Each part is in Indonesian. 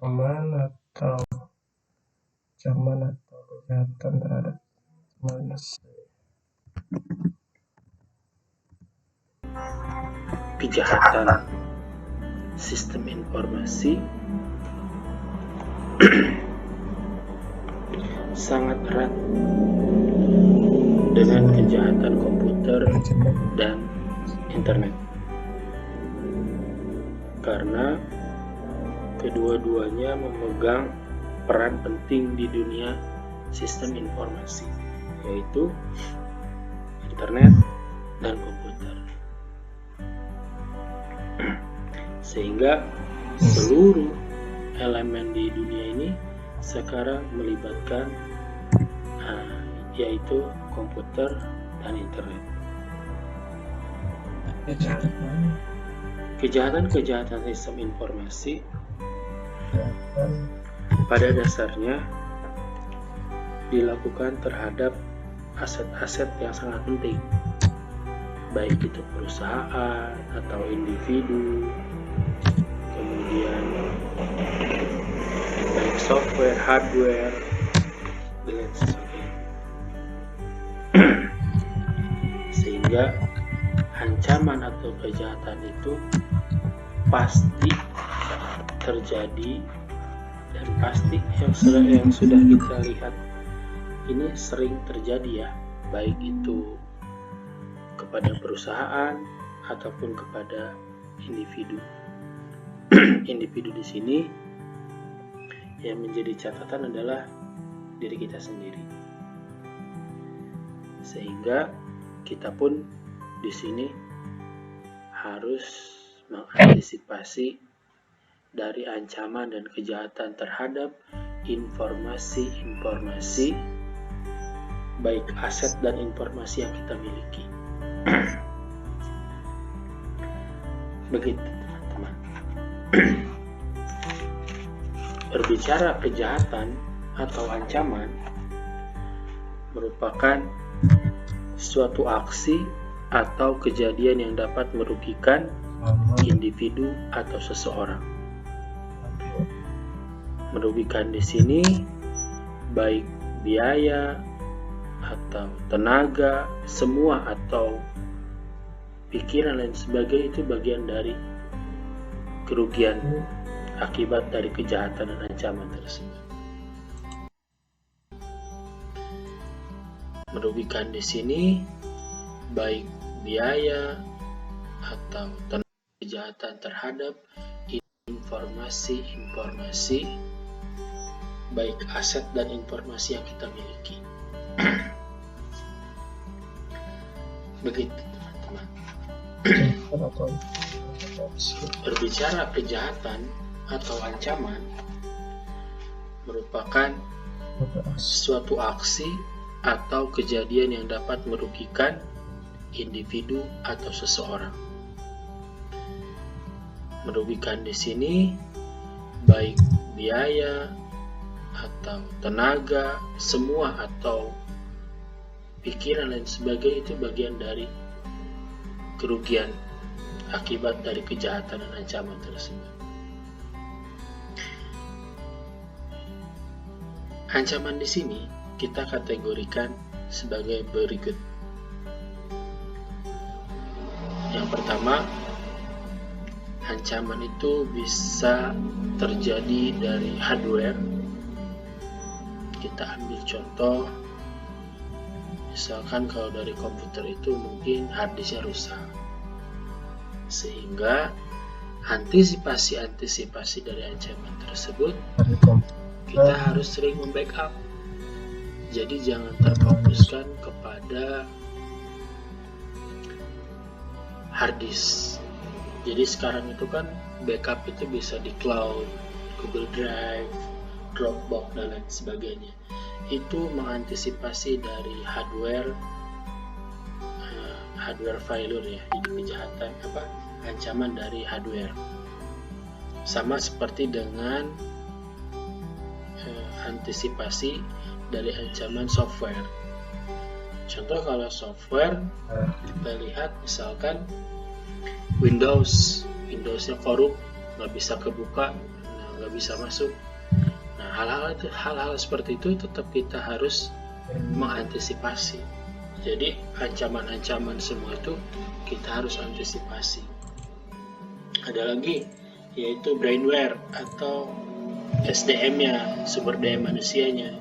aman atau ancaman atau kejahatan terhadap manusia. Kejahatan sistem informasi sangat erat dengan kejahatan komputer dan internet, karena kedua-duanya memegang peran penting di dunia sistem informasi, yaitu internet dan komputer. Sehingga seluruh elemen di dunia ini sekarang melibatkan yaitu komputer dan internet. Kejahatan sistem informasi pada dasarnya dilakukan terhadap aset-aset yang sangat penting, baik itu perusahaan atau individu, kemudian baik software, hardware, dan lain sebagainya. Sehingga ancaman atau kejahatan itu pasti terjadi, dan pasti yang sudah kita lihat ini sering terjadi ya, baik itu kepada perusahaan ataupun kepada individu. Individu di sini yang menjadi catatan adalah diri kita sendiri. Sehingga kita pun di sini harus mengantisipasi dari ancaman dan kejahatan terhadap informasi-informasi, baik aset dan informasi yang kita miliki. Begitu teman-teman. Berbicara kejahatan atau ancaman merupakan suatu aksi atau kejadian yang dapat merugikan individu atau seseorang. Merugikan di sini baik biaya atau tenaga, semua atau pikiran dan sebagainya, itu bagian dari kerugian akibat dari kejahatan dan ancaman tersebut. Merugikan di sini baik biaya atau tenaga, kejahatan terhadap informasi-informasi, baik aset dan informasi yang kita miliki. Begitu teman-teman. Berbicara kejahatan atau ancaman merupakan suatu aksi atau kejadian yang dapat merugikan individu atau seseorang. Merugikan di sini baik biaya atau tenaga, semua atau pikiran dan sebagainya, itu bagian dari kerugian akibat dari kejahatan dan ancaman tersebut. Ancaman di sini kita kategorikan sebagai berikut. Yang pertama, ancaman itu bisa terjadi dari hardware. Kita ambil contoh, misalkan kalau dari komputer itu mungkin harddisknya rusak, sehingga antisipasi dari ancaman tersebut kita harus sering membackup. Jadi jangan terfokuskan kepada harddisk. Jadi sekarang itu kan backup itu bisa di cloud, Google Drive, Dropbox dan lain sebagainya. Itu mengantisipasi dari hardware failure ya, kejahatan ancaman dari hardware. Sama seperti dengan antisipasi dari ancaman software. Contoh kalau software kita lihat misalkan Windowsnya korup, nggak bisa kebuka, nggak bisa masuk. Nah, hal-hal seperti itu tetap kita harus mengantisipasi. Jadi ancaman-ancaman semua itu kita harus antisipasi. Ada lagi yaitu brainware atau SDM-nya, sumber daya manusianya.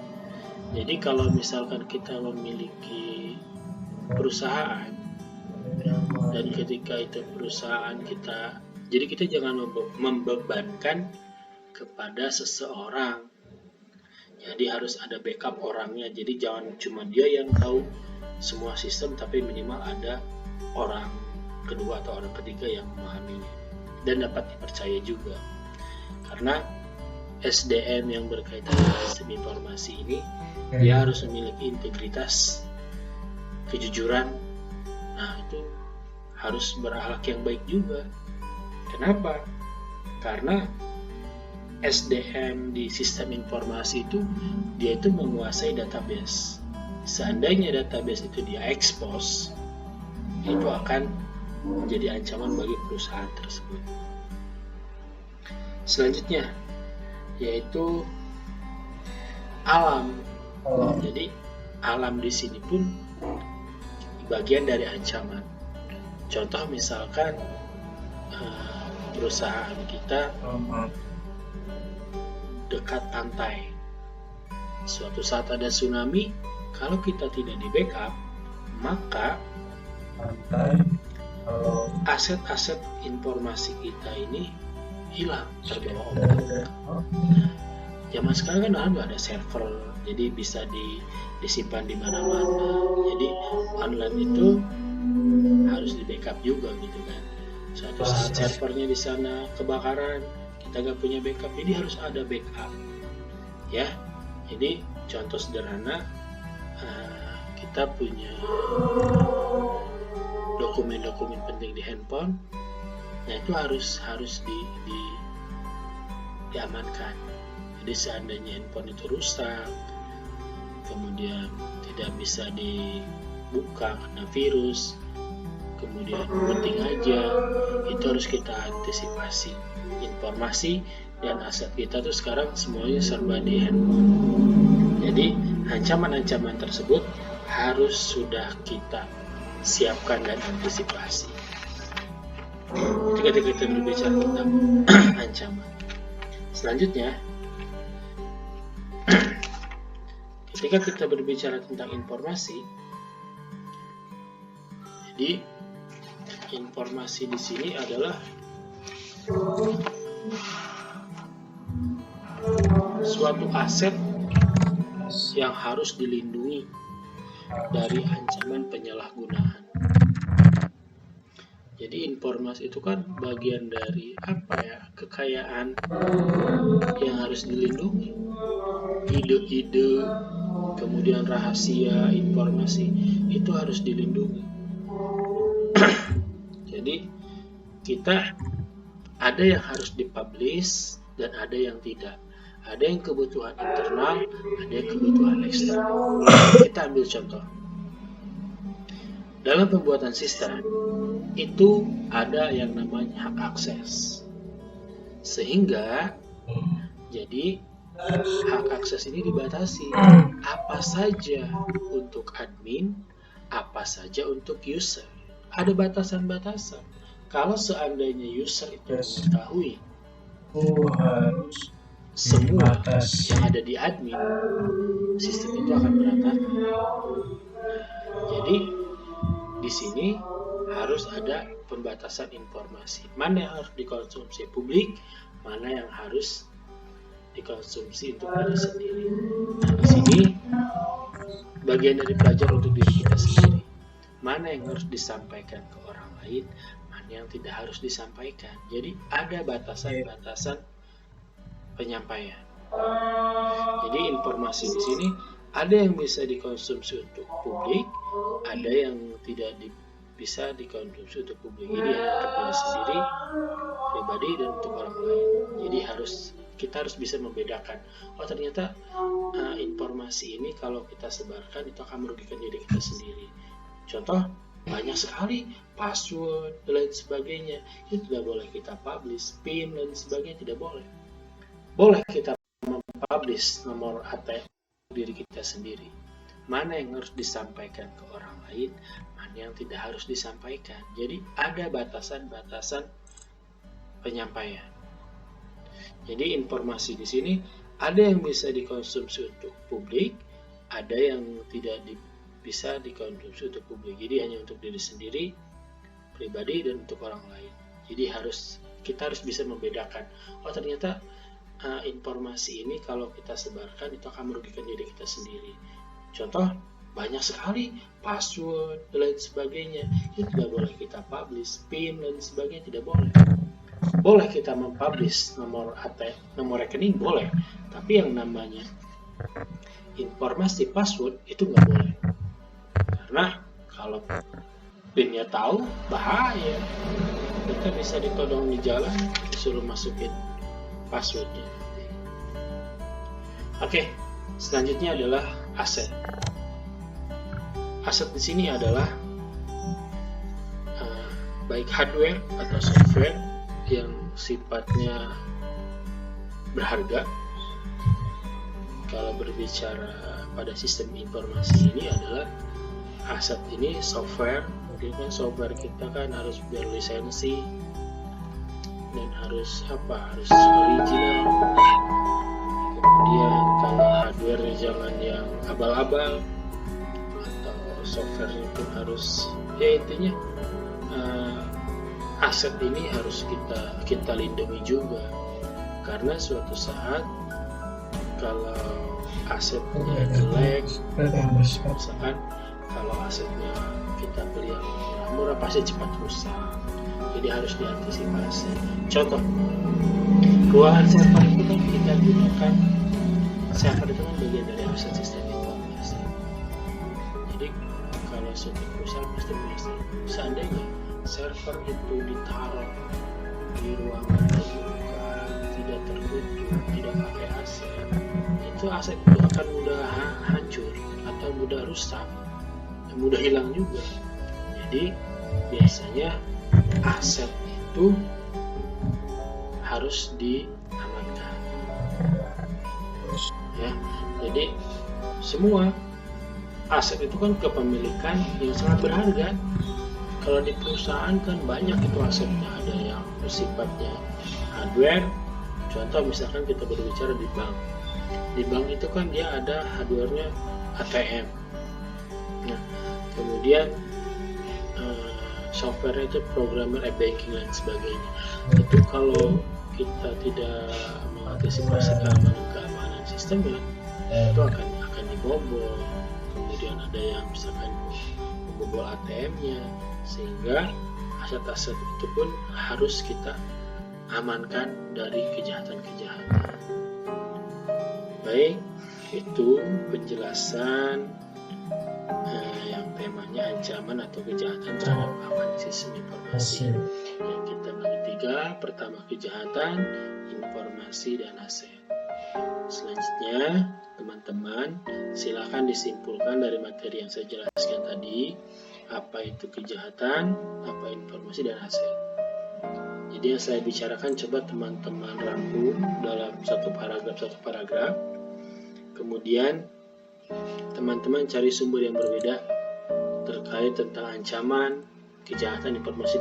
Jadi kalau misalkan kita memiliki perusahaan dan ketika itu perusahaan kita, jadi kita jangan membebankan kepada seseorang. Jadi harus ada backup orangnya. Jadi jangan cuma dia yang tahu semua sistem, tapi minimal ada orang kedua atau orang ketiga yang memahaminya dan dapat dipercaya juga. Karena SDM yang berkaitan dengan sistem informasi ini, dia harus memiliki integritas, kejujuran. Nah, itu harus berakhlak yang baik juga. Kenapa? Karena SDM di sistem informasi itu, dia itu menguasai database. Seandainya database itu dia expose, itu akan menjadi ancaman bagi perusahaan tersebut. Selanjutnya yaitu alam. Jadi alam di sini pun bagian dari ancaman. Contoh misalkan perusahaan kita dekat pantai. Suatu saat ada tsunami, kalau kita tidak di backup, maka aset-aset informasi kita ini hilang, terbawa ombak. Zaman sekarang kan ada server, jadi bisa disimpan di mana-mana. Jadi online itu harus di backup juga gitu kan. Suatu saat servernya di sana kebakaran, kita nggak punya backup, jadi harus ada backup. Ya, jadi contoh sederhana, kita punya dokumen-dokumen penting di handphone. Nah, itu harus diamankan. Jadi seandainya handphone itu rusak, kemudian tidak bisa dibuka karena virus, kemudian penting aja, itu harus kita antisipasi. Informasi dan aset kita tuh sekarang semuanya serba di handphone. Jadi ancaman-ancaman tersebut harus sudah kita siapkan dan antisipasi. Ketika kita berbicara tentang ancaman, selanjutnya ketika kita berbicara tentang informasi, jadi informasi di sini adalah suatu aset yang harus dilindungi dari ancaman penyalahgunaan. Jadi informasi itu kan bagian dari kekayaan yang harus dilindungi. Ide-ide, kemudian rahasia informasi itu harus dilindungi. Jadi kita ada yang harus dipublish dan ada yang tidak. Ada yang kebutuhan internal, ada yang kebutuhan eksternal. Kita ambil contoh. Dalam pembuatan sistem itu ada yang namanya hak akses. Sehingga jadi hak akses ini dibatasi. Apa saja untuk admin, apa saja untuk user. Ada batasan-batasan. Kalau seandainya user itu mengetahui semua yang ada di admin, sistem itu akan berantakan. Jadi di sini harus ada pembatasan informasi. Mana yang harus dikonsumsi publik, mana yang harus dikonsumsi untuk diri sendiri. Nah, di sini bagian dari belajar untuk diri kita sendiri. Mana yang harus disampaikan ke orang lain, mana yang tidak harus disampaikan. Jadi ada batasan-batasan penyampaian. Jadi informasi di sini ada yang bisa dikonsumsi untuk publik, ada yang tidak bisa dikonsumsi untuk publik. Jadi untuk diri sendiri, pribadi, dan untuk orang lain. Jadi kita harus bisa membedakan. Oh, ternyata informasi ini kalau kita sebarkan itu akan merugikan diri kita sendiri. Contoh banyak sekali, password dan lain sebagainya itu tidak boleh kita publish, PIN dan sebagainya tidak boleh. Boleh kita mempublish nomor ATM diri kita sendiri. Mana yang harus disampaikan ke orang lain, mana yang tidak harus disampaikan. Jadi ada batasan-batasan penyampaian. Jadi informasi di sini ada yang bisa dikonsumsi untuk publik, ada yang tidak bisa dikonsumsi untuk publik. Jadi hanya untuk diri sendiri, pribadi, dan untuk orang lain. Jadi kita harus bisa membedakan. Oh, ternyata informasi ini kalau kita sebarkan itu akan merugikan diri kita sendiri. Contoh, banyak sekali password dan lain sebagainya. Itu tidak boleh kita publish, PIN dan sebagainya tidak boleh. Boleh kita mempublish nomor ATM, nomor rekening boleh, tapi yang namanya informasi password itu nggak boleh. Karena kalau PIN-nya tahu, bahaya. Kita bisa ditodong di jalan, disuruh masukin passwordnya. Oke, selanjutnya adalah aset. Aset di sini adalah baik hardware atau software yang sifatnya berharga. Kalau berbicara pada sistem informasi ini adalah aset ini software. Mungkin kan software kita kan harus berlisensi dan harus original. Kemudian kalau hardware jangan yang abal-abal, atau softwarenya pun harus, ya intinya aset ini harus kita lindungi juga, karena suatu saat kalau asetnya jelek, misalkan kalau asetnya kita beli yang murah pasti cepat rusak. Jadi harus diantisipasi. Contoh, ruangan server itu kan kita gunakan, server itu kan bagian dari aset sistem informasi. Jadi kalau suatu perusahaan pasti punya server. Seandainya server itu ditaruh di ruangan terbuka, tidak tertutup, tidak pakai AC, itu aset itu akan mudah hancur atau mudah rusak, mudah hilang juga. Jadi biasanya aset itu harus diamankan. Ya, jadi semua aset itu kan kepemilikan yang sangat berharga. Kalau di perusahaan kan banyak itu asetnya, ada yang bersifatnya hardware. Contoh misalkan kita berbicara di bank. Di bank itu kan dia ada hardware-nya ATM. Nah, kemudian software itu programmer e-banking dan sebagainya. Itu kalau kita tidak mengantisipasi keamanan sistemnya, itu akan dibobol. Kemudian ada yang misalkan membobol ATM-nya, sehingga aset-aset itu pun harus kita amankan dari kejahatan-kejahatan. Baik, itu penjelasan yang temanya ancaman atau kejahatan terhadap aman sistem informasi. Yang kita bagi tiga, pertama kejahatan, informasi, dan aset. Selanjutnya, teman-teman silakan disimpulkan dari materi yang saya jelaskan tadi, apa itu kejahatan, apa informasi, dan aset. Jadi yang saya bicarakan coba teman-teman rangkum dalam satu paragraf. Kemudian teman-teman cari sumber yang berbeda terkait tentang ancaman, kejahatan, informasi, dan